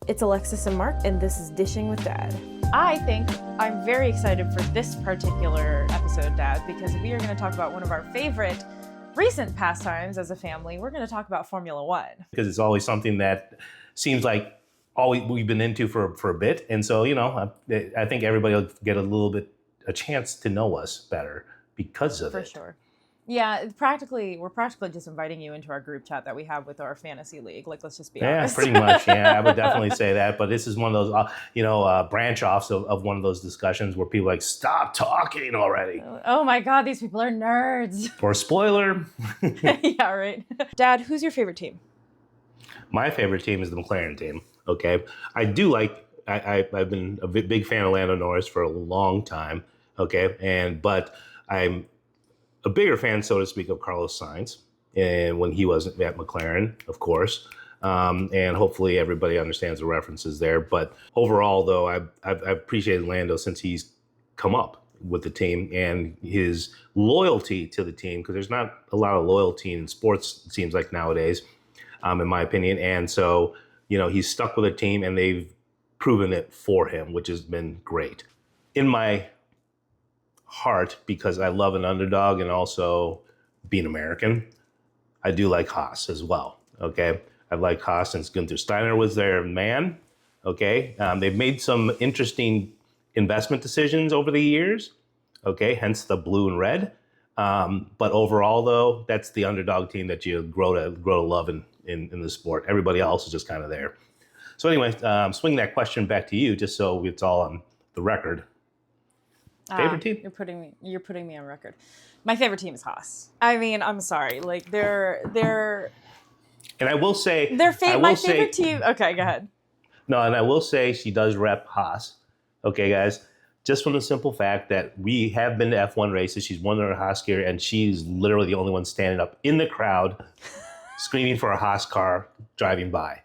It's Alexis and Mark, and this is Dishing with Dad. I think I'm very excited for this particular episode, Dad, because we are going to talk about one of our favorite recent pastimes as a family. We're going to talk about Formula One. Because it's always something that seems like all we've been into for a bit. And so, I think everybody will get a chance to know us better because of it. For sure. Yeah, we're practically just inviting you into our group chat that we have with our fantasy league. Like, let's just be honest. Yeah, pretty much. Yeah, I would definitely say that. But this is one of those, branch offs of one of those discussions where people are like, stop talking already. Oh my God, these people are nerds. For a spoiler. Yeah, right. Dad, who's your favorite team? My favorite team is the McLaren team. Okay, I do I've been a big fan of Lando Norris for a long time. Okay, but I'm a bigger fan, so to speak, of Carlos Sainz, and when he wasn't at McLaren, of course, and hopefully everybody understands the references there. But overall, though, I've appreciated Lando since he's come up with the team and his loyalty to the team, because there's not a lot of loyalty in sports, it seems like nowadays, in my opinion. And so, he's stuck with a team, and they've proven it for him, which has been great. In my heart, because I love an underdog and also being American, I do like Haas as well. Okay, I've liked Haas since Gunther Steiner was their man. Okay, they've made some interesting investment decisions over the years. Okay, hence the blue and red. But overall, though, that's the underdog team that you grow to love in the sport. Everybody else is just kind of there. So anyway, swing that question back to you, just so it's all on the record. Favorite team? You're putting me on record. My favorite team is Haas. I mean, I'm sorry. Like they're And I will say my favorite team. Okay, go ahead. No, and I will say she does rep Haas. Okay, guys. Just from the simple fact that we have been to F1 races. She's won her Haas gear, and she's literally the only one standing up in the crowd screaming for a Haas car driving by.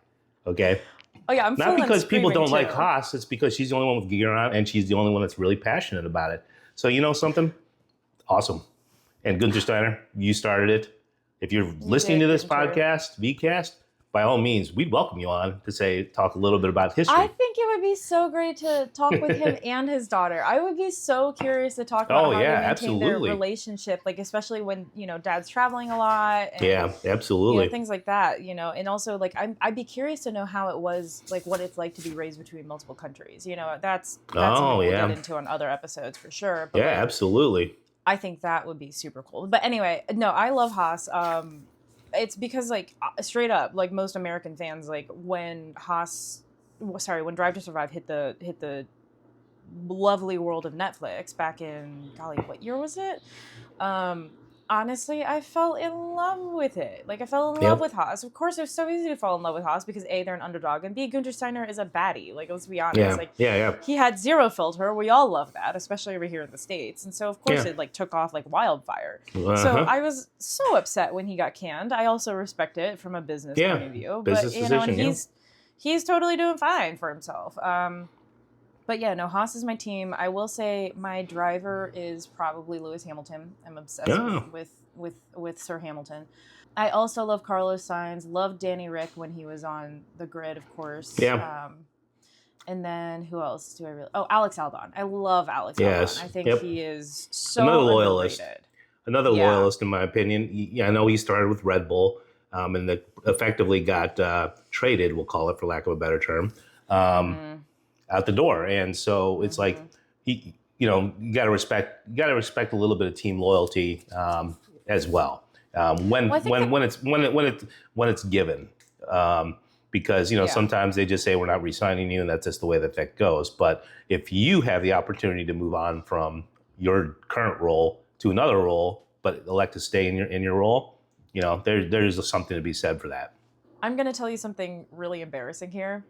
Okay? Oh yeah, I'm not because people don't too. like Haas. It's because she's the only one with gear on, and she's the only one that's really passionate about it. So you know something? Awesome. And Gunther Steiner, you started it. If you're listening to this podcast, VCast, by all means, we'd welcome you on to talk a little bit about history. I think it would be so great to talk with him and his daughter. I would be so curious to talk about how they maintain their relationship, like especially when Dad's traveling a lot. And, yeah, absolutely. Things like that, and also like I'd be curious to know how it was, like what it's like to be raised between multiple countries. That's something we'll get into on other episodes for sure. But absolutely. I think that would be super cool. But anyway, no, I love Haas. It's because straight up, like most American fans, like when Drive to Survive hit the lovely world of Netflix back in, golly, what year was it? Honestly, I fell in love with it. Like I fell in love with Haas. Of course, it was so easy to fall in love with Haas because A, they're an underdog, and B, Gunther Steiner is a baddie. Like let's be honest. He had zero filter. We all love that, especially over here in the States. And so of course it took off like wildfire. Uh-huh. So I was so upset when he got canned. I also respect it from a business point of view. Business decision, and he's totally doing fine for himself. But yeah, no, Haas is my team. I will say my driver is probably Lewis Hamilton. I'm obsessed with Sir Hamilton. I also love Carlos Sainz. Loved Danny Rick when he was on the grid, of course. Yeah. And then who else do I really? Oh, Alex Albon. I love Alex Albon. I think he is so Another loyalist, in my opinion. I know he started with Red Bull, and effectively got traded. We'll call it, for lack of a better term. Out the door, and so it's like you got to respect a little bit of team loyalty as well when it's given, because sometimes they just say we're not re-signing you, and that's just the way that goes. But if you have the opportunity to move on from your current role to another role, but elect to stay in your role, there's something to be said for that. I'm going to tell you something really embarrassing here.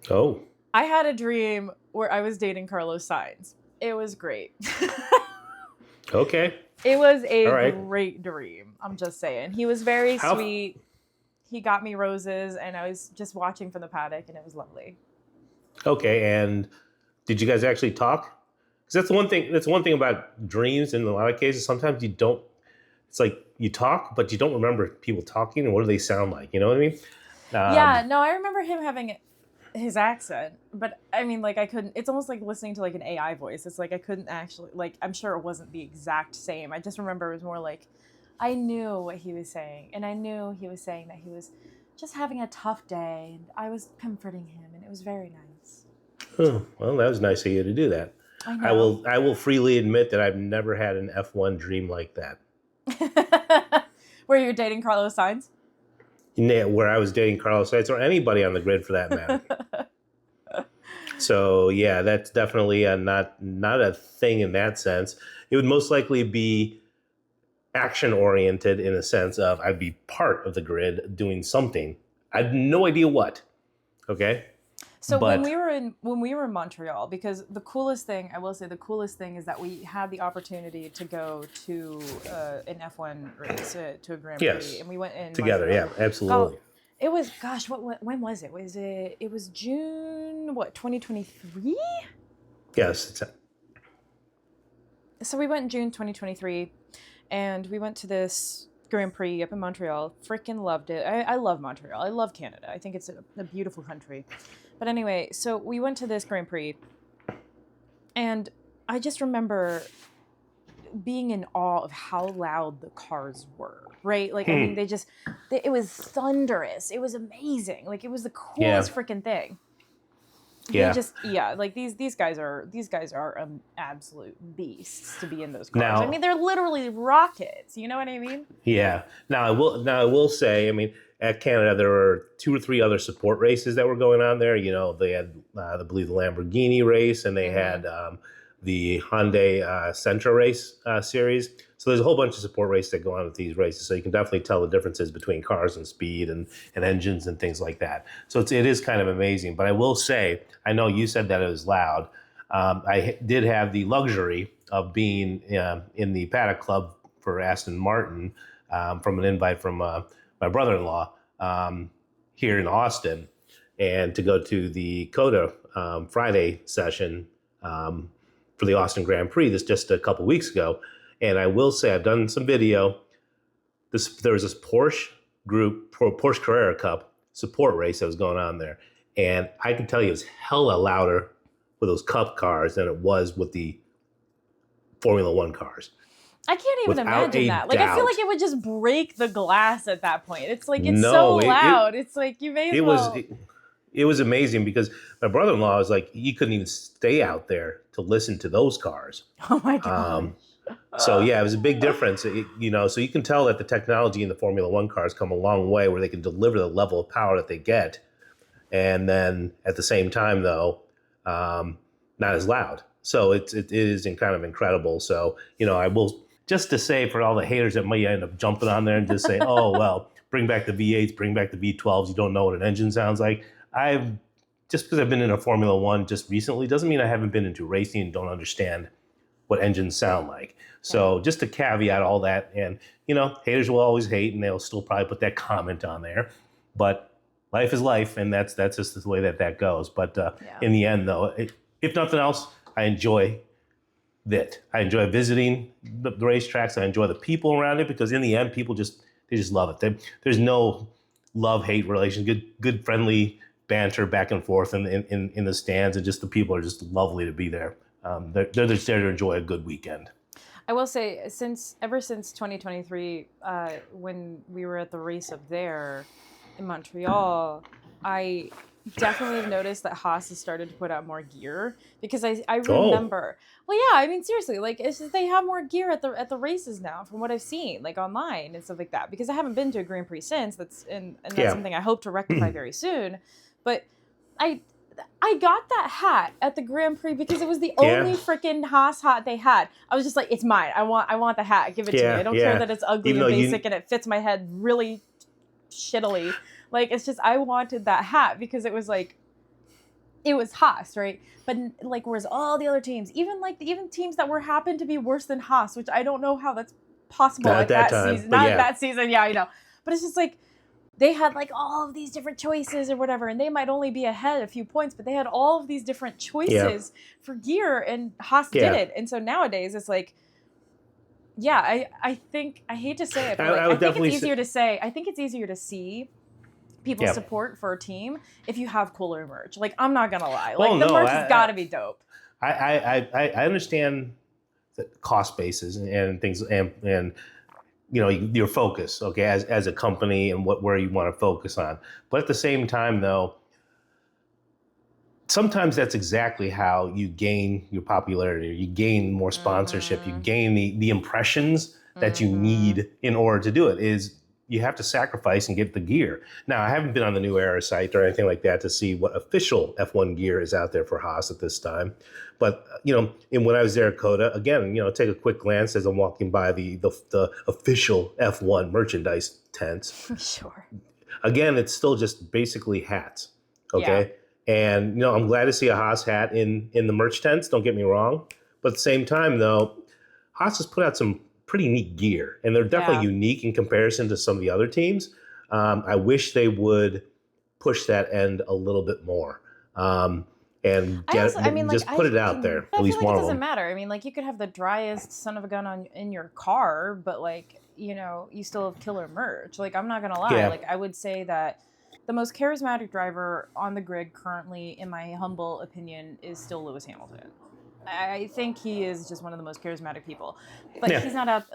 Oh. I had a dream where I was dating Carlos Sainz. It was great. Okay. It was a great dream. I'm just saying. He was very sweet. He got me roses, and I was just watching from the paddock, and it was lovely. Okay, and did you guys actually talk? Because that's one thing. That's one thing about dreams. In a lot of cases, sometimes you don't. It's like you talk, but you don't remember people talking, and what do they sound like? You know what I mean? Yeah. No, I remember him having his accent. But I mean, like I couldn't. It's almost like listening to like an AI voice. It's like I couldn't actually like. I'm sure it wasn't the exact same. I just remember it was more like I knew what he was saying, and I knew he was saying that he was just having a tough day, and I was comforting him, and it was very nice. Oh, well, that was nice of you to do that. I I know. will. I will freely admit that I've never had an F1 dream like that. Were you dating Carlos Sainz? Where I was dating Carlos Sainz or anybody on the grid for that matter. So yeah, that's definitely not a thing in that sense. It would most likely be action oriented in the sense of I'd be part of the grid doing something. I had no idea what. Okay. So But when we were in Montreal, because the coolest thing I will say, the coolest thing is that we had the opportunity to go to an F1 race, to a Grand Prix, yes, and we went in together. Montreal. Yeah, absolutely. It was gosh, when was it? It was June 2023? Yes. So we went in June 2023, and we went to this Grand Prix up in Montreal. Freaking loved it. I love Montreal. I love Canada. I think it's a beautiful country. But anyway, so we went to this Grand Prix, and I just remember being in awe of how loud the cars were, right? Like, I mean, it was thunderous. It was amazing. Like, it was the coolest freaking thing. Yeah. Like these guys are absolute beasts to be in those cars. Now, I mean, they're literally rockets. You know what I mean? Yeah. Now I will say, I mean, at Canada there were 2 or 3 other support races that were going on there. You know, they had I believe the Lamborghini race, and they had the Hyundai Sentra race series. So there's a whole bunch of support races that go on with these races. So you can definitely tell the differences between cars and speed and engines and things like that. So it is kind of amazing. But I will say, I know you said that it was loud. I did have the luxury of being in the paddock club for Aston Martin from an invite from my brother-in-law here in Austin, and to go to the COTA Friday session for the Austin Grand Prix this just a couple weeks ago. And I will say I've done some video. There was this Porsche Carrera Cup support race that was going on there. And I can tell you it was hella louder with those Cup cars than it was with the Formula One cars. I can't even imagine that. Like, I feel like it would just break the glass at that point. It's like, it's so loud. It's like, you may as well. It was amazing because my brother-in-law was like, he couldn't even stay out there to listen to those cars. Oh my God. So yeah, it was a big difference. You know, so you can tell that the technology in the Formula One cars come a long way where they can deliver the level of power that they get. And then at the same time, though, not as loud. So it is kind of incredible. So, you know, I will, just to say for all the haters that might end up jumping on there and just say, oh, well, bring back the V8s, bring back the V12s. You don't know what an engine sounds like. Just because I've been in a Formula One just recently doesn't mean I haven't been into racing and don't understand what engines sound like. So just to caveat all that, and, you know, haters will always hate and they'll still probably put that comment on there. But life is life, and that's just the way that goes. But in the end, though, if nothing else, I enjoy that. I enjoy visiting the racetracks. I enjoy the people around it, because in the end, people just love it. There's no love-hate relation. Good friendly banter back and forth in the stands, and just the people are just lovely to be there. They're just there to enjoy a good weekend. I will say, ever since 2023, when we were at the race up there in Montreal, I definitely have noticed that Haas has started to put out more gear, because I remember. Well, yeah, I mean, seriously, like, it's just, they have more gear at the races now, from what I've seen, like online and stuff like that. Because I haven't been to a Grand Prix since. That's something I hope to rectify very soon. But I got that hat at the Grand Prix because it was the only freaking Haas hat they had. I was just like, it's mine. I want the hat. Give it to me. I don't care that it's ugly and basic and it fits my head really shittily. Like, it's just, I wanted that hat because it was like, it was Haas, right? But like, whereas all the other teams, even teams that happened to be worse than Haas, which I don't know how that's possible at that season. Not that season, yeah, I know. But it's just like, they had like all of these different choices or whatever, and they might only be ahead a few points, but they had all of these different choices for gear, and Haas did it. And so nowadays it's like, I think, I hate to say it, but I think it's easier to say. I think it's easier to see people's Yeah. support for a team if you have cooler merch. Like, I'm not gonna lie, Oh, like the no, merch has got to be dope. I understand the cost bases and things and your focus, okay, as a company and where you want to focus on. But at the same time, though, sometimes that's exactly how you gain your popularity. You gain more sponsorship. You gain the impressions that you need in order to do it. Is you have to sacrifice and get the gear. Now, I haven't been on the New Era site or anything like that to see what official F1 gear is out there for Haas at this time. But, and when I was there at COTA, again, take a quick glance as I'm walking by the official F1 merchandise tents. Sure. Again, it's still just basically hats. Okay. Yeah. And, I'm glad to see a Haas hat in the merch tents. Don't get me wrong. But at the same time, though, Haas has put out some pretty neat gear, and they're definitely unique in comparison to some of the other teams. I wish they would push that end a little bit more, and just put it out there. At least one of them. It doesn't matter. I mean, like, you could have the driest son of a gun in your car, but like, you still have killer merch. Like, I'm not gonna lie. Yeah. Like, I would say that the most charismatic driver on the grid currently, in my humble opinion, is still Lewis Hamilton. I think he is just one of the most charismatic people, but he's not out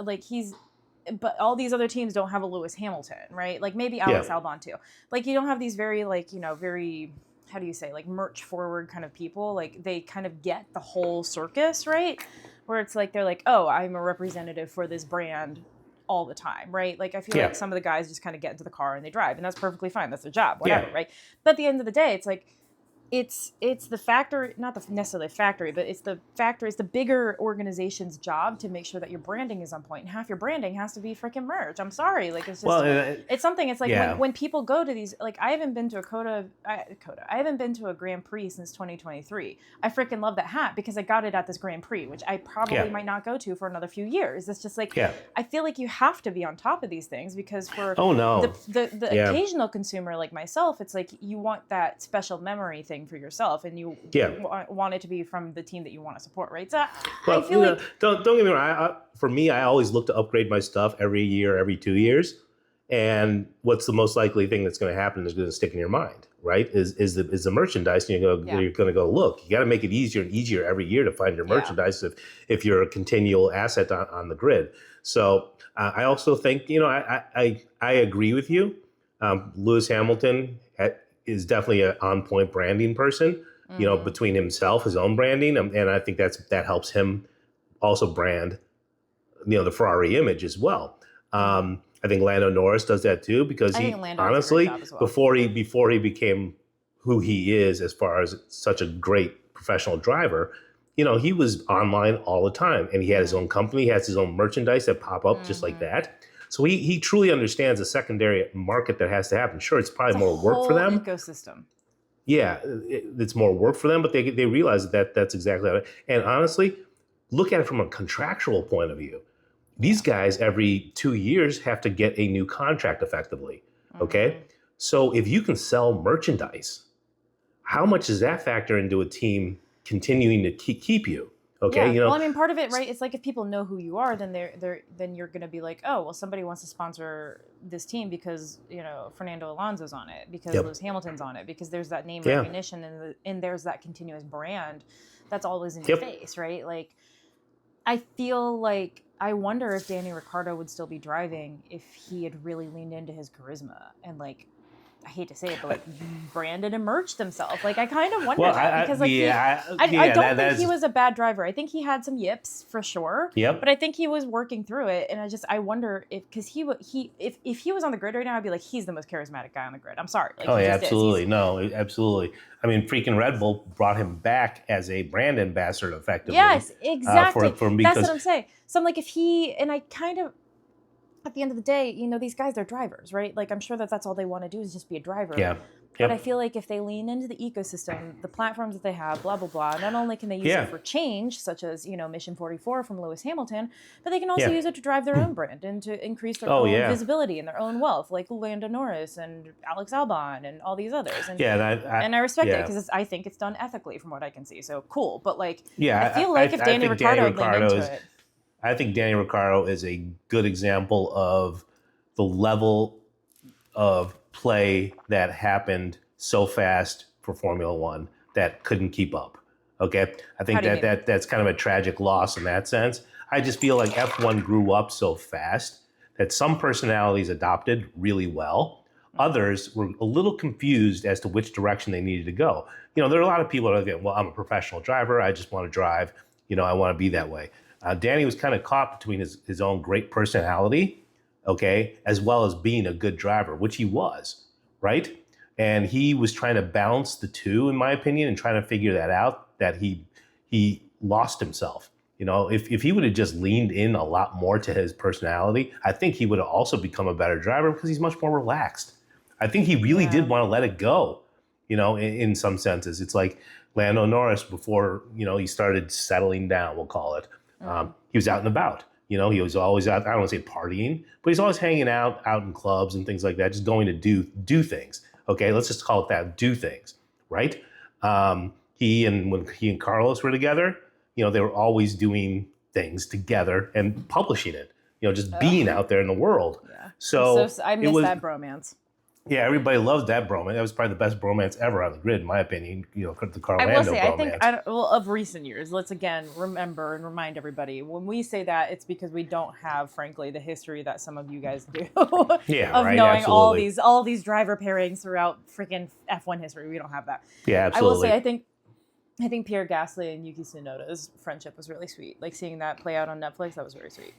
but all these other teams don't have a Lewis Hamilton, right? Like, maybe Alex Albon too. Like, you don't have these very, like, very, how do you say, like, merch forward kind of people. Like, they kind of get the whole circus, right? Where it's like, they're like, oh, I'm a representative for this brand all the time, right? Like, I feel like some of the guys just kind of get into the car and they drive, and that's perfectly fine. That's their job, whatever, right? But at the end of the day, it's like, it's the factory, not necessarily factory, but it's the bigger organization's job to make sure that your branding is on point. And half your branding has to be freaking merch. I'm sorry. Like, it's just, it's something, it's like when people go to these, like, I haven't been to I haven't been to a Grand Prix since 2023. I freaking love that hat because I got it at this Grand Prix, which I probably might not go to for another few years. It's just like, I feel like you have to be on top of these things because for the occasional consumer like myself, it's like, you want that special memory thing for yourself, and you want it to be from the team that you want to support, right? So I feel like don't get me wrong. For me, I always look to upgrade my stuff every year, every 2 years. And what's the most likely thing that's going to happen is going to stick in your mind, right? Is the merchandise, and you're going to go look. You got to make it easier and easier every year to find your merchandise if you're a continual asset on the grid. So I also think I agree with you. Lewis Hamilton is definitely an on-point branding person, between himself, his own branding, and I think that helps him also brand, the Ferrari image as well. I think Lando Norris does that too, because he honestly, before he became who he is as far as such a great professional driver, he was online all the time, and he had his own company, he has his own merchandise that pop up just like that. So he truly understands the secondary market that has to happen. Sure, it's probably more work for them. Ecosystem. Yeah, it's more work for them, but they realize that's exactly how it is. And honestly, look at it from a contractual point of view. These guys every 2 years have to get a new contract effectively. Okay, so if you can sell merchandise, how much does that factor into a team continuing to keep you? Okay, Well, I mean, part of it, right? It's like, if people know who you are, then then you're going to be like, oh, well, somebody wants to sponsor this team because Fernando Alonso's on it, because Lewis Hamilton's on it, because there's that name recognition and there's that continuous brand that's always in your face, right? Like, I feel like, I wonder if Danny Ricciardo would still be driving if he had really leaned into his charisma and, like, I hate to say it, but like, branded and merched himself. Like, I kind of wonder that because, like, I don't think he was a bad driver. I think he had some yips for sure. Yep. But I think he was working through it, and I wonder if, because if he was on the grid right now, I'd be like, he's the most charismatic guy on the grid. I'm sorry. Like, absolutely. No, absolutely. I mean, freaking Red Bull brought him back as a brand ambassador, effectively. Yes, exactly. That's what I'm saying. So I'm like, at the end of the day, these guys, they're drivers, right? Like, I'm sure that's all they want to do is just be a driver. Yeah. But I feel like if they lean into the ecosystem, the platforms that they have, blah, blah, blah, not only can they use it for change, such as, Mission 44 from Lewis Hamilton, but they can also use it to drive their own brand and to increase their own visibility and their own wealth, like Lando Norris and Alex Albon and all these others. And, and I respect it because I think it's done ethically from what I can see. So cool. But, like, I feel like if Danny Ricciardo leaned into it. I think Danny Ricciardo is a good example of the level of play that happened so fast for Formula One that couldn't keep up. Okay, I think that's kind of a tragic loss in that sense. I just feel like F1 grew up so fast that some personalities adopted really well. Others were a little confused as to which direction they needed to go. You know, there are a lot of people that are like, well, I'm a professional driver. I just want to drive. You know, I want to be that way. Danny was kind of caught between his own great personality, okay, as well as being a good driver, which he was, right? And he was trying to balance the two, in my opinion, and trying to figure that out, that he lost himself. You know, if he would have just leaned in a lot more to his personality, I think he would have also become a better driver because he's much more relaxed. I think he really did want to let it go, you know, in some senses. It's like Lando Norris before, you know, he started settling down, we'll call it. He was out and about. You know, he was always out, I don't want to say partying, but he's always hanging out in clubs and things like that, just going to do things. Okay, let's just call it that, do things, right? When he and Carlos were together, you know, they were always doing things together and publishing it, you know, just being out there in the world. Yeah. So I miss that bromance. Yeah, everybody loved that bromance. That was probably the best bromance ever on the grid, in my opinion. You know, the Carl Lando bromance. I think, of recent years, let's again remember and remind everybody, when we say that, it's because we don't have, frankly, the history that some of you guys do. Yeah, of right, knowing absolutely. all these driver pairings throughout freaking F1 history. We don't have that. Yeah, absolutely. I will say, I think Pierre Gasly and Yuki Tsunoda's friendship was really sweet. Like seeing that play out on Netflix, that was very sweet.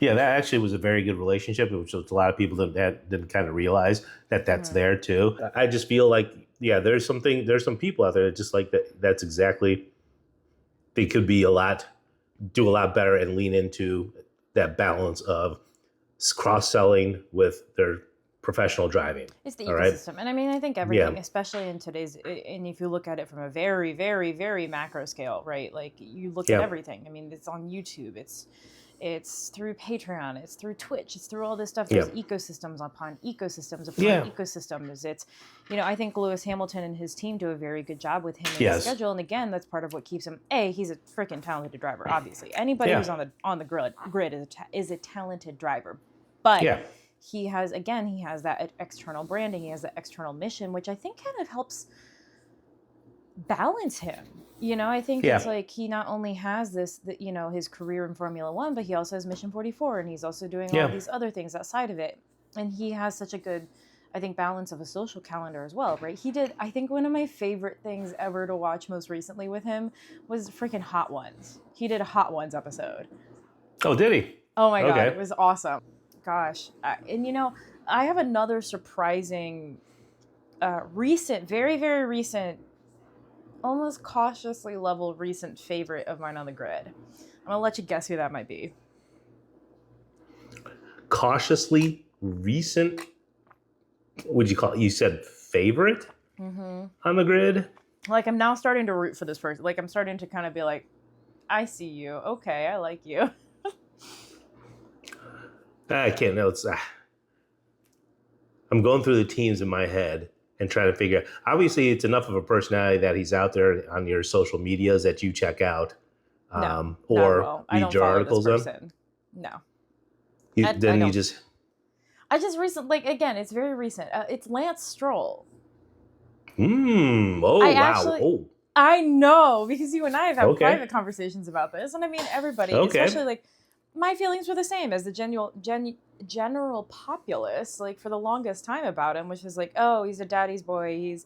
Yeah, that actually was a very good relationship, which a lot of people didn't kind of realize that's there too. I just feel like, yeah, there's some people out there that just like that. That's exactly, they could do a lot better and lean into that balance of cross-selling with their professional driving. It's the ecosystem. Right? And I mean, I think everything, especially in today's, and if you look at it from a very, very, very macro scale, right? Like you look at everything. I mean, it's on YouTube. It's through Patreon, it's through Twitch, it's through all this stuff. There's ecosystems upon ecosystems upon ecosystems. It's, you know, I think Lewis Hamilton and his team do a very good job with him and his schedule. And again, that's part of what keeps him. He's a freaking talented driver, obviously. Anybody who's on the grid is a talented driver. But he has that external branding, he has that external mission, which I think kind of helps balance him. You know, I think it's like he not only has his career in Formula One, but he also has Mission 44, and he's also doing all these other things outside of it. And he has such a good, I think, balance of a social calendar as well, right? He did, I think one of my favorite things ever to watch most recently with him was freaking Hot Ones. He did a Hot Ones episode. Oh, did he? Oh my God, it was awesome. Gosh. And you know, I have another surprising, recent, very, very recent, almost cautiously level recent favorite of mine on the grid. I'm gonna let you guess who that might be. Cautiously recent? Would you call it? You said favorite on the grid? Like I'm now starting to root for this person. Like I'm starting to kind of be like, I see you. Okay, I like you. I can't know. I'm going through the teams in my head and trying to figure out. Obviously, it's enough of a personality that he's out there on your social medias that you check out, or read your articles on. No. I just recently, like again, it's very recent. It's Lance Stroll. Wow. I know, because you and I have had private conversations about this, and I mean everybody, especially like my feelings were the same as the general populace, like for the longest time about him, which was like, oh, he's a daddy's boy, he's,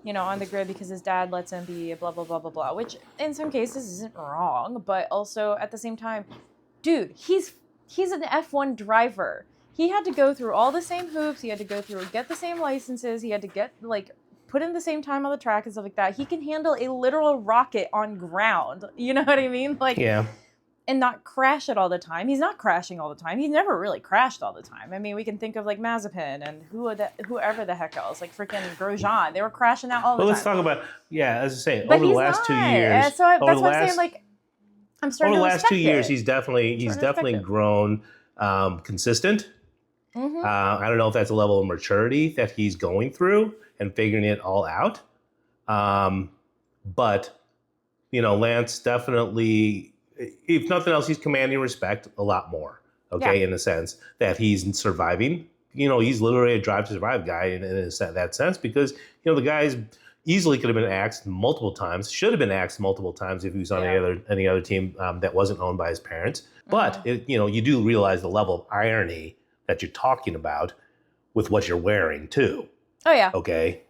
you know, on the grid because his dad lets him be, blah blah blah blah blah, which in some cases isn't wrong, but also at the same time, dude, he's an F1 driver. He had to go through all the same hoops, he had to go through get the same licenses, he had to get put in the same time on the track and stuff like that. He can handle a literal rocket on ground, you know what I mean? And not crash it all the time. He's not crashing all the time. He's never really crashed all the time. I mean, we can think of like Mazepin and whoever the heck else, like freaking Grosjean. They were crashing out all the time. Well, let's talk about, as I say, over the last 2 years. So that's why I'm saying, like, I'm starting to respect it. Over the last 2 years, he's definitely grown consistent. Mm-hmm. I don't know if that's a level of maturity that he's going through and figuring it all out. But, you know, Lance definitely, if nothing else, he's commanding respect a lot more, in the sense that he's surviving, he's literally a Drive to Survive guy in that sense, because the guy's easily could have been axed multiple times, should have been axed multiple times if he was on any other team that wasn't owned by his parents. But you do realize the level of irony that you're talking about with what you're wearing too. Oh yeah. Okay.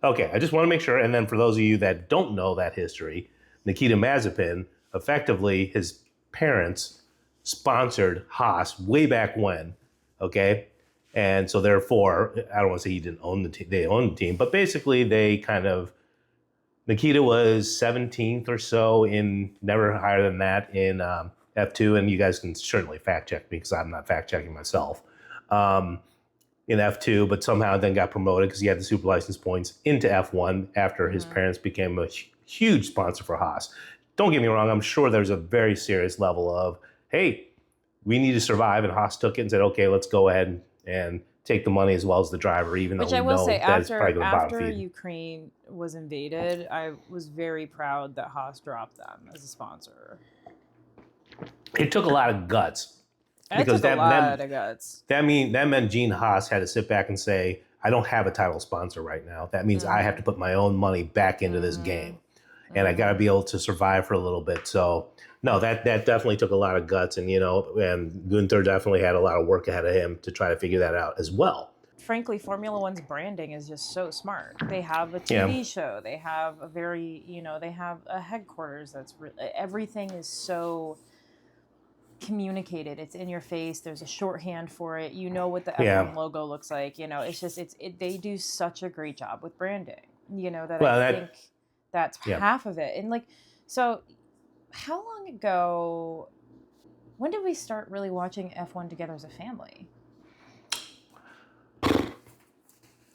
I just want to make sure. And then for those of you that don't know that history, Nikita Mazepin, effectively his parents sponsored Haas way back when. Okay. And so therefore, I don't want to say he didn't own the team, they owned the team, but basically Nikita was 17th or so in, never higher than that in F2. And you guys can certainly fact check me because I'm not fact checking myself. In F2, but somehow then got promoted because he had the super license points into F1 after his parents became a huge sponsor for Haas. Don't get me wrong, I'm sure there's a very serious level of, hey, we need to survive, and Haas took it and said, okay, let's go ahead and take the money as well as the driver, even though we know that it's probably going to bottom feed. After Ukraine was invaded, I was very proud that Haas dropped them as a sponsor. It took a lot of guts. Because that lot of guts. That meant Gene Haas had to sit back and say, I don't have a title sponsor right now. That means I have to put my own money back into this game. And I got to be able to survive for a little bit. So, no, that definitely took a lot of guts. And, and Gunther definitely had a lot of work ahead of him to try to figure that out as well. Frankly, Formula One's branding is just so smart. They have a TV show. They have a very, they have a headquarters that's everything is so communicated. It's in your face. There's a shorthand for it. You know what the F1 logo looks like. It's just they do such a great job with branding. I think that's half of it. And so how long ago? When did we start really watching F1 together as a family?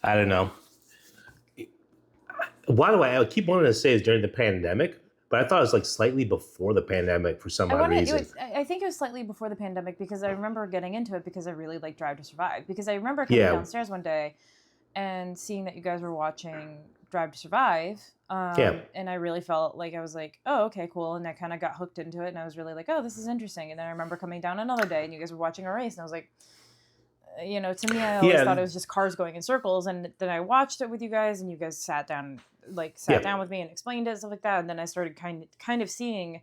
I don't know. Why do I keep wanting to say it's during the pandemic? But I thought it was slightly before the pandemic for some odd reason. I think it was slightly before the pandemic because I remember getting into it because I really like Drive to Survive. Because I remember coming downstairs one day and seeing that you guys were watching Drive to Survive. And I really felt like I was like, oh, okay, cool. And I kind of got hooked into it. And I was really like, oh, this is interesting. And then I remember coming down another day and you guys were watching a race. And I was like, to me, I always thought it was just cars going in circles. And then I watched it with you guys and you guys sat down with me and explained it, stuff like that. And then I started kind of seeing,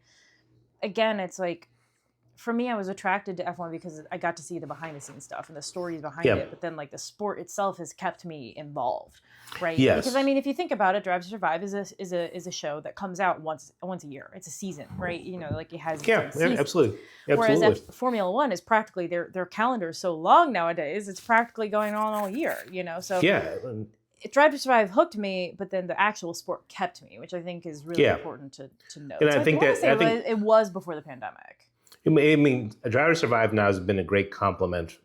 again, it's like, for me, I was attracted to F1 because I got to see the behind the scenes stuff and the stories behind it. But then the sport itself has kept me involved, right? Yes. Because if you think about it, Drive to Survive is a show that comes out once a year. It's a season, right? It has absolutely. Whereas Formula One is practically their calendar is so long nowadays. It's practically going on all year, So Drive to Survive hooked me, but then the actual sport kept me, which I think is really important to know. And I think it was before the pandemic. I mean, Drive to Survive now has been a great compliment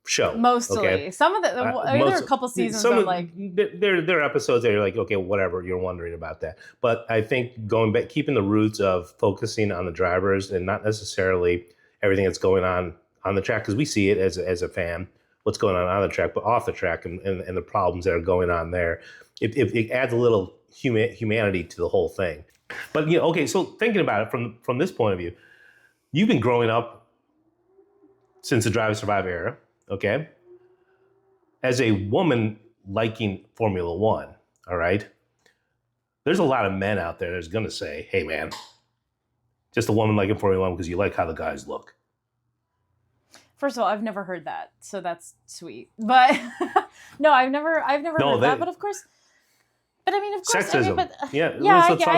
show. Mostly. Okay? Some of there are a couple seasons there are episodes that you're like, okay, whatever, you're wondering about that. But I think going back, keeping the roots of focusing on the drivers and not necessarily everything that's going on the track, because we see it as a fan, what's going on the track, but off the track and the problems that are going on there. It adds a little humanity to the whole thing. But okay, so thinking about it from this point of view, you've been growing up since the Drive to Survive era, okay? As a woman liking Formula One, all right? There's a lot of men out there that's gonna say, hey man, just a woman liking Formula One because you like how the guys look. First of all, I've never heard that, so that's sweet. But no, I've never heard that. But of course. But I mean, of course, sexism. Let's talk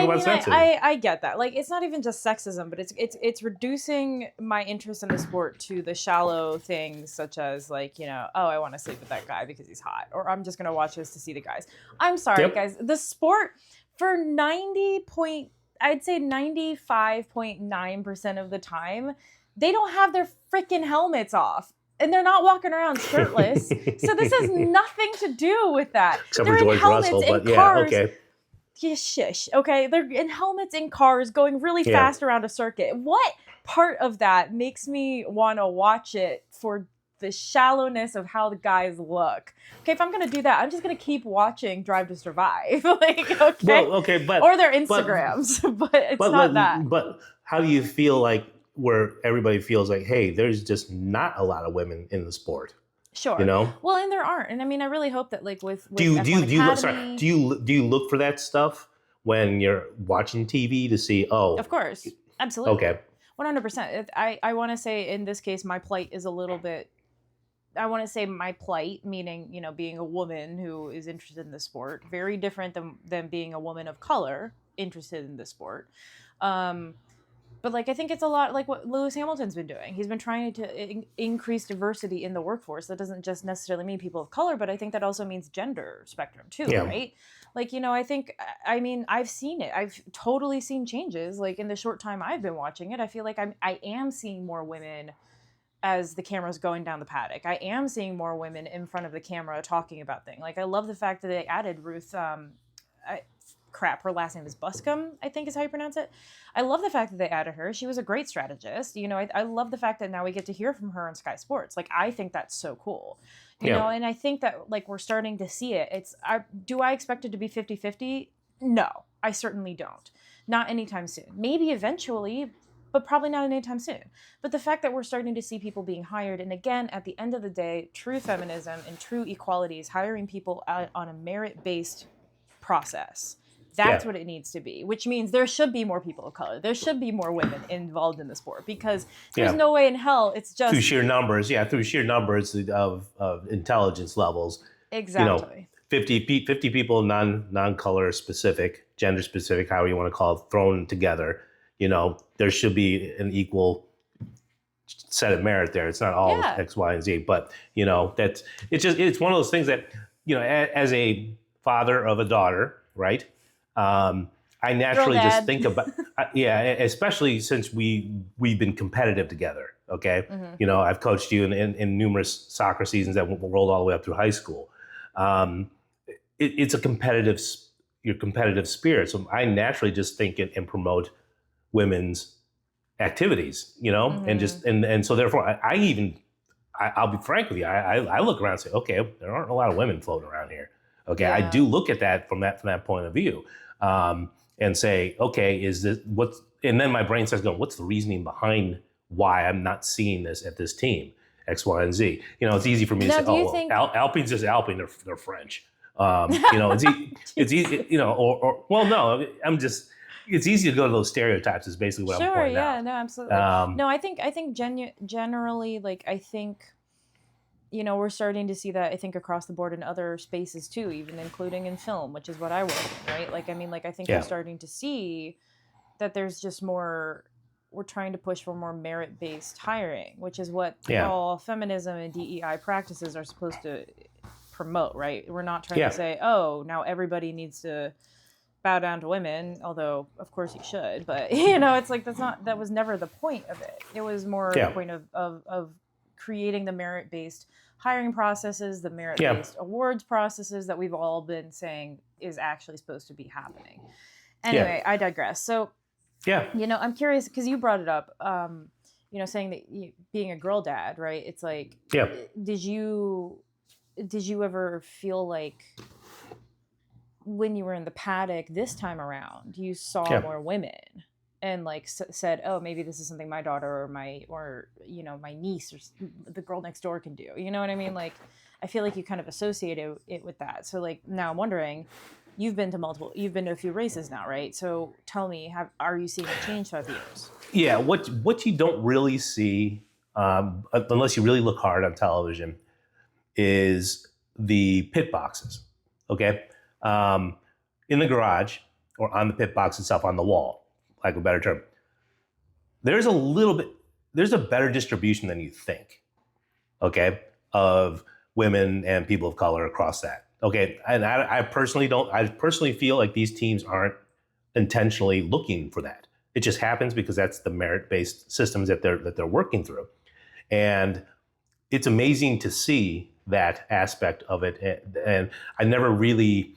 about sexism. I get that. It's not even just sexism, but it's reducing my interest in the sport to the shallow things such as oh, I want to sleep with that guy because he's hot, or I'm just gonna watch this to see the guys. I'm sorry, guys. The sport for I'd say 95.9% of the time, they don't have their freaking helmets off. And they're not walking around shirtless. So this has nothing to do with that. Except they're for George in helmets Russell, in cars. okay. Yeah, shush. Okay, they're in helmets in cars going really fast around a circuit. What part of that makes me want to watch it for the shallowness of how the guys look? Okay, if I'm going to do that, I'm just going to keep watching Drive to Survive. Okay? Well, okay, but... Or their Instagrams, but it's not that. But how do you feel where everybody feels like, hey, there's just not a lot of women in the sport? Sure. Well, and there aren't. And I mean, I really hope that like with Do you look, sorry, Academy, do you look for that stuff when you're watching TV to see, of oh, course, absolutely, okay, 100%. I want to say in this case, my plight is a little bit. I want to say my plight, meaning being a woman who is interested in the sport, very different than being a woman of color interested in the sport. Um, but like I think it's a lot like what Lewis Hamilton's been doing. He's been trying to increase diversity in the workforce. That doesn't just necessarily mean people of color, but I think that also means gender spectrum too, yeah, right? Like I think I mean I've seen it. I've totally seen changes. Like in the short time I've been watching it, I feel like I am seeing more women as the camera's going down the paddock. I am seeing more women in front of the camera talking about things. Like I love the fact that they added Ruth. Crap, her last name is Buscom, I think is how you pronounce it. I love the fact that they added her. She was a great strategist. I love the fact that now we get to hear from her on Sky Sports. Like I think that's so cool. And I think that like we're starting to see it. Do I expect it to be 50-50? No, I certainly don't. Not anytime soon. Maybe eventually, but probably not anytime soon. But the fact that we're starting to see people being hired, and again, at the end of the day, true feminism and true equality is hiring people on a merit-based process. That's what it needs to be, which means there should be more people of color. There should be more women involved in the sport because there's no way in hell it's just through sheer numbers. Yeah, through sheer numbers of intelligence levels. Exactly. 50 people, non-color specific, gender specific, however you want to call it, thrown together. There should be an equal set of merit there. It's not all X, Y, and Z, but it's one of those things that as a father of a daughter, right? I naturally just think about, especially since we've been competitive together. Okay. Mm-hmm. I've coached you in numerous soccer seasons that rolled all the way up through high school. It's your competitive spirit. So I naturally just think and promote women's activities, Mm-hmm. and so therefore I'll be frank with you. I look around and say, okay, there aren't a lot of women floating around here. Okay. I do look at that from that point of view. And say, okay, is this and then my brain starts going, what's the reasoning behind why I'm not seeing this at this team, X, Y, and Z? It's easy for me to say, Alpine's just Alpine, they're French. It's easy, no, it's easy to go to those stereotypes is basically what I'm pointing out. Sure, no, absolutely. No, I think generally, like, I think, we're starting to see that, I think, across the board in other spaces too, even including in film, which is what I work in, right? Like, I mean, like, I think we're starting to see that there's just more, we're trying to push for more merit-based hiring, which is what all feminism and DEI practices are supposed to promote, right? We're not trying to say, oh, now everybody needs to bow down to women, although of course you should, but it's like that was never the point of it. It was more the point of creating the merit-based hiring processes, the merit-based awards processes that we've all been saying is actually supposed to be happening. Anyway, I digress. So, I'm curious because you brought it up, saying that being a girl dad, right? It's like, did you ever feel like when you were in the paddock this time around, you saw more women and like said, oh, maybe this is something my daughter or my niece or the girl next door can do. You know what I mean? Like, I feel like you kind of associated it with that. So like now I'm wondering, you've been to a few races now, right? So tell me, are you seeing a change throughout the years? Yeah, what you don't really see, unless you really look hard on television, is the pit boxes. Okay, in the garage or on the pit box itself on the wall, like a better term. There's a better distribution than you think. Okay, of women and people of color across that. Okay, and I personally feel like these teams aren't intentionally looking for that. It just happens because that's the merit-based systems that they're working through, and it's amazing to see that aspect of it. And I never really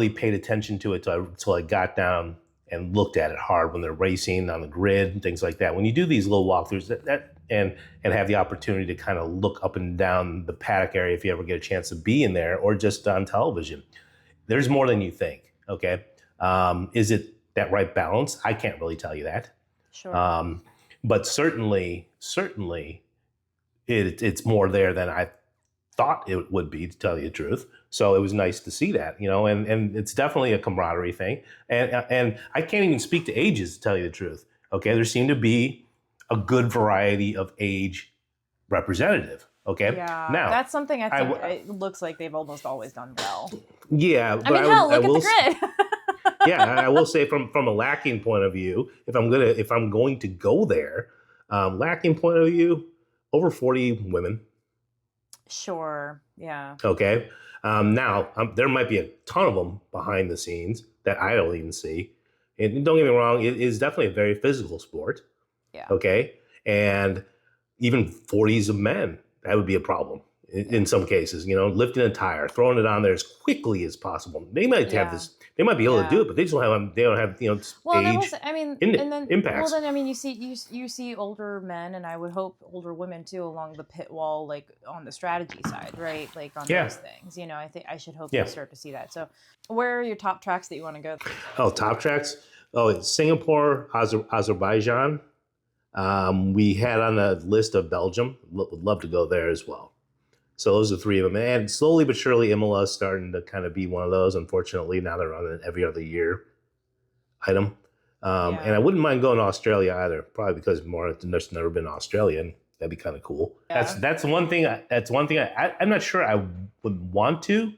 paid attention to it until I got down and looked at it hard when they're racing on the grid and things like that. When you do these little walkthroughs and have the opportunity to kind of look up and down the paddock area if you ever get a chance to be in there or just on television, there's more than you think. Okay, is it that right balance? I can't really tell you that. Sure. But certainly, it's more there than I thought it would be, to tell you the truth. So it was nice to see that, and it's definitely a camaraderie thing. And I can't even speak to ages, to tell you the truth. Okay, there seemed to be a good variety of age representative. Okay, Yeah, now that's something I think it looks like they've almost always done well. yeah, but I mean, hell, look at the grid. yeah, I will say from a lacking point of view, if I'm going to go there, lacking point of view, over 40 women. Sure. Yeah. Okay. Now, there might be a ton of them behind the scenes that I don't even see. And don't get me wrong, it is definitely a very physical sport. Yeah. Okay. And even 40s of men, that would be a problem in some cases, lifting a tire, throwing it on there as quickly as possible. They might have this, they might be able to do it, but they just don't have, well, age I mean, and then impacts. well, then I mean, you see older men, and I would hope older women too, along the pit wall, like on the strategy side, right? Like on those things, I think I should hope we start to see that. So, where are your top tracks that you want to go? Oh, top tracks. Oh, it's Singapore, Azerbaijan. We had on the list of Belgium. Would love to go there as well. So those are three of them. And slowly but surely, Imola is starting to kind of be one of those. Unfortunately, now they're on an every other year item. And I wouldn't mind going to Australia either, probably because there's never been to Australia, and that'd be kind of cool. Yeah. That's one thing. I'm not sure I would want to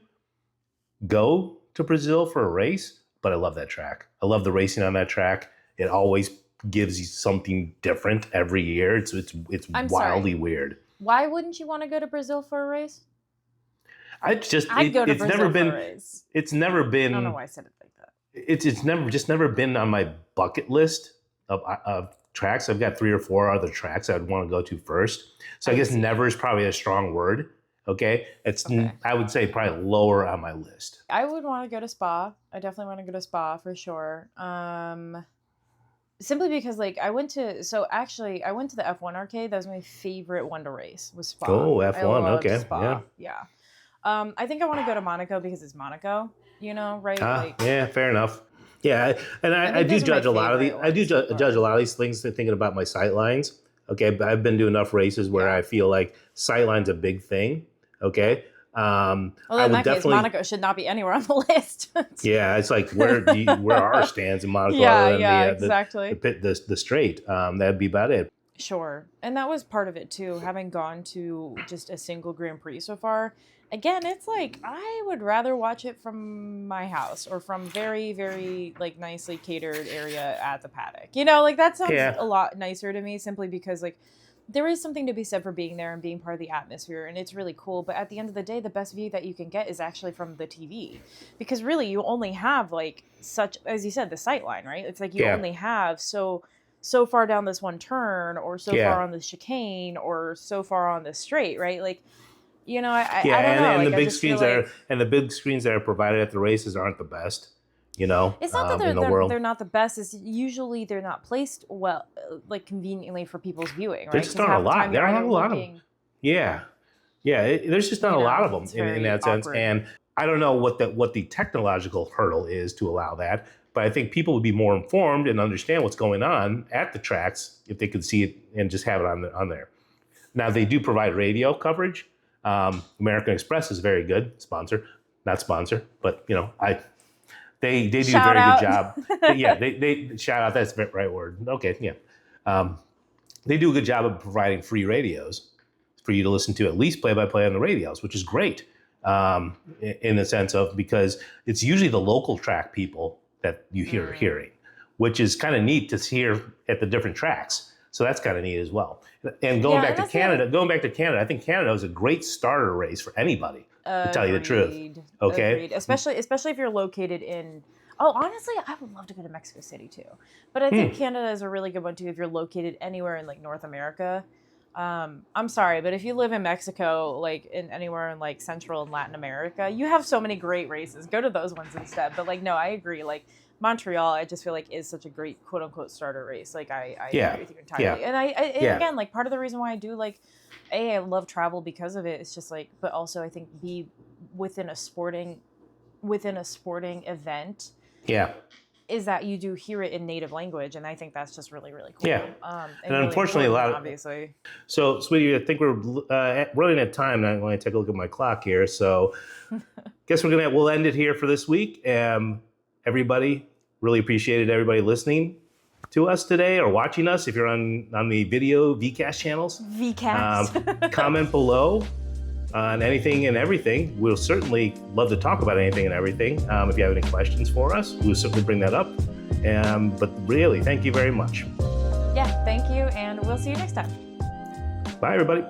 go to Brazil for a race, but I love that track. I love the racing on that track. It always gives you something different every year. It's wildly weird. Why wouldn't you want to go to Brazil for a race? I'd go to Brazil for a race. It's never been. I don't know why I said it like that. It's never been on my bucket list of tracks. I've got 3 or 4 other tracks I'd want to go to first. So I guess never is probably a strong word. Okay, I would say probably lower on my list. I would want to go to Spa. I definitely want to go to Spa for sure. Simply because I went to the F1 arcade. That was my favorite one to race, was Spa. Oh, F1, okay. Spa. Yeah. I think I want to go to Monaco because it's Monaco, right? Yeah, fair enough. Yeah, and I do judge a lot of judge a lot of these things thinking about my sight lines. Okay, but I've been doing enough races where I feel like sight line's a big thing. Okay. Well, in that case, Monaco should not be anywhere on the list. Yeah, it's like where are our stands in Monaco? Exactly. The straight. That'd be about it. Sure, and that was part of it too. Having gone to just a single Grand Prix so far, again, it's like I would rather watch it from my house or from very, very nicely catered area at the paddock. That sounds a lot nicer to me, simply because there is something to be said for being there and being part of the atmosphere, and it's really cool. But at the end of the day, the best view that you can get is actually from the TV, because really you only have such, as you said, the sight line, right? It's you only have so far down this one turn, or so far on the chicane, or so far on the straight, right? I don't know. And the big screens the big screens that are provided at the races aren't the best. It's not that they're not the best. It's usually they're not placed well, conveniently for people's viewing. Right? There's just not a lot. There aren't a lot of them. Yeah. There's just not a lot of them in that sense. And I don't know what the technological hurdle is to allow that, but I think people would be more informed and understand what's going on at the tracks if they could see it and just have it on there. Now they do provide radio coverage. American Express is very good. Not sponsor, but They do a very good job. They shout out. That's the right word. Okay, yeah. They do a good job of providing free radios for you to listen to, at least play-by-play on the radios, which is great in the sense of, because it's usually the local track people that you hear hearing, which is kind of neat to hear at the different tracks. So that's kind of neat as well. And going back to Canada, I think Canada is a great starter race for anybody. To tell you the truth. Okay. Agreed. Especially if you're located in. Oh, honestly, I would love to go to Mexico City too. But I think Canada is a really good one too if you're located anywhere in North America. I'm sorry, but if you live in Mexico, anywhere in Central and Latin America, you have so many great races. Go to those ones instead. But no, I agree. Montreal, I just feel is such a great quote unquote starter race. I agree with you entirely. And again, part of the reason why I do I love travel because of it. It's just but also I think be within a sporting event. Yeah. is that you do hear it in native language, and I think that's just really, really cool. Yeah. And And unfortunately, a lot of- obviously. So, sweetie, I think we're running out of time. And I want to take a look at my clock here. So, guess we'll end it here for this week. Everybody, really appreciated everybody listening to us today or watching us. If you're on the video VCast channels, comment below on anything and everything. We'll certainly love to talk about anything and everything. If you have any questions for us, we'll certainly bring that up. But really, thank you very much. Yeah, thank you, and we'll see you next time. Bye, everybody.